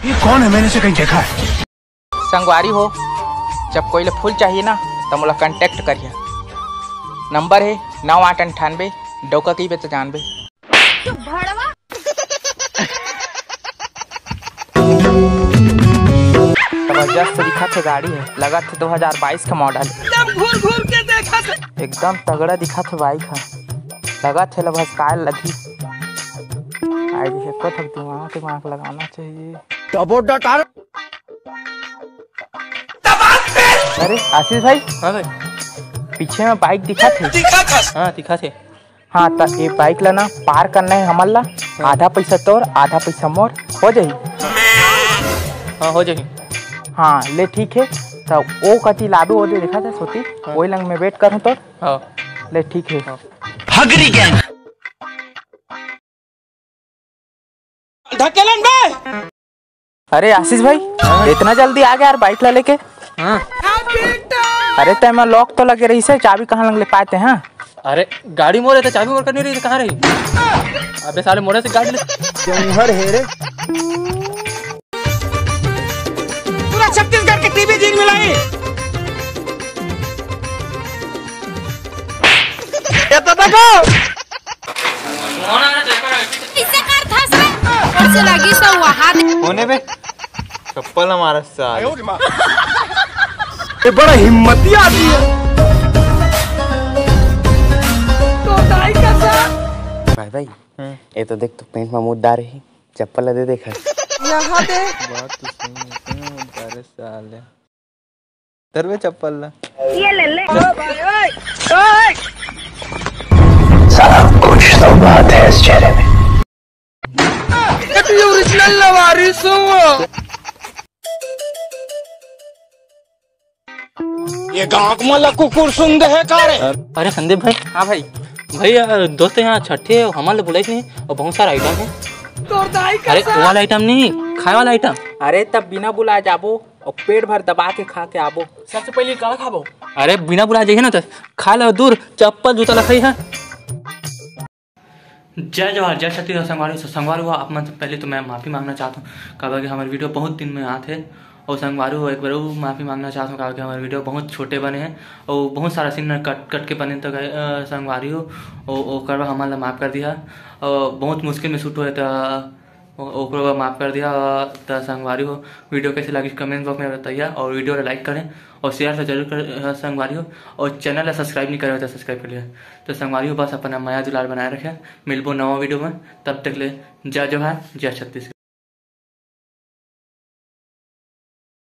ये कौन है, मैंने से कहीं देखा है। संगवारी हो, जब कोई फूल चाहिए ना तो मोला कांटेक्ट करिए। नंबर है 9898 डोका की 95। जबरदस्त दिखा थे गाड़ी है, लगा थे 2022 का मॉडल। घूर घूर के देखा थे, एकदम तगड़ा दिखा थे बाइक है, लगा थे लगभग काल लगी। आई को थक दिमाग लगाना चाहिए। अरे आशीष भाई। हाँ भाई, पीछे में बाइक दिखा थे। हाँ दिखा थे। हाँ तो ये बाइक ला ना पार करना है हमन ला। हाँ। आधा पैसा तोर आधा पैसा मोर हो जाही। हाँ हो जाही। हाँ ले ठीक है, तो वो कटी लादू वो दे देखा था सोती। हाँ। वही लंग में वेट करूँ तो। हाँ ले ठीक है। हाँ। हगरी गैंग धकेलन बे। अरे आशीष भाई। हाँ। इतना जल्दी आ गया यार बाइक ला लेके। हाँ। अरे तय में लॉक तो लगे रही से, चाबी कहाँ लग ले पाते हैं। अरे गाड़ी मोड़े तो चाबी मोड़ करनी रही, कहाँ रही। अबे साले मोड़े से गाड़ी ले जंगहर है रे। पूरा छत्तीसगढ़ के टीवी जीन मिलाई। ये तो देखो इसे कर था और से लगी सो वहां होने बे चप्पल हमारा साल। ये बड़ा हिम्मती आदमी है। भाई भाई ये तो देख, तो पेंट में मुद्दा रही, चप्पल दे देखा। यहाँ दे बात तो सही है साले। तरवे चप्पल ला ये ले ले। साला कुछ तो बात है इस चेहरे में। ये ओरिजिनल लवारिस हो। ये गाँव में कुकुर सुन है कारे। अरे संदीप भाई। हाँ भाई भाई दोस्त यहाँ छठे हमारे बुलाई नहीं, और बहुत सारा आइटम है। अरे वो वाला आइटम नहीं, खाए वाला आइटम। अरे तब बिना बुलाए जाबो और पेट भर दबा के खा के आबो। सबसे पहले का खाबो। अरे बिना बुलाए जाइए ना तो खा लो, दूर चप्पल जूता लखाई है। जय जवाहर जय छत्तीसगढ़। संगवारी हुआ आप मतलब पहले तो मैं माफ़ी मांगना चाहता हूँ, कहा कि हमारे वीडियो बहुत दिन में आते हैं। और संगवारी एक बार माफ़ी मांगना चाहता हूँ, कहा कि हमारे वीडियो बहुत छोटे बने हैं और बहुत सारा सीन कट के बने। तो संगवारी हो ओकर हमारा माफ़ कर दिया, और बहुत मुश्किल में शूट हुआ तो ओकर माफ़ कर दिया। तो संगवारी हो वीडियो कैसे लगी कमेंट बॉक्स में बताइए, और वीडियो को लाइक करें और शेयर तो जरूर कर संगवारी हो, और चैनल सब्सक्राइब नहीं करे तो सब्सक्राइब कर लिया। तो संगवारी हो बस अपना माया दुलार बनाए रखें। मिलबो नवा वीडियो में, तब तक ले जय जवाहर जय छत्तीसगढ़।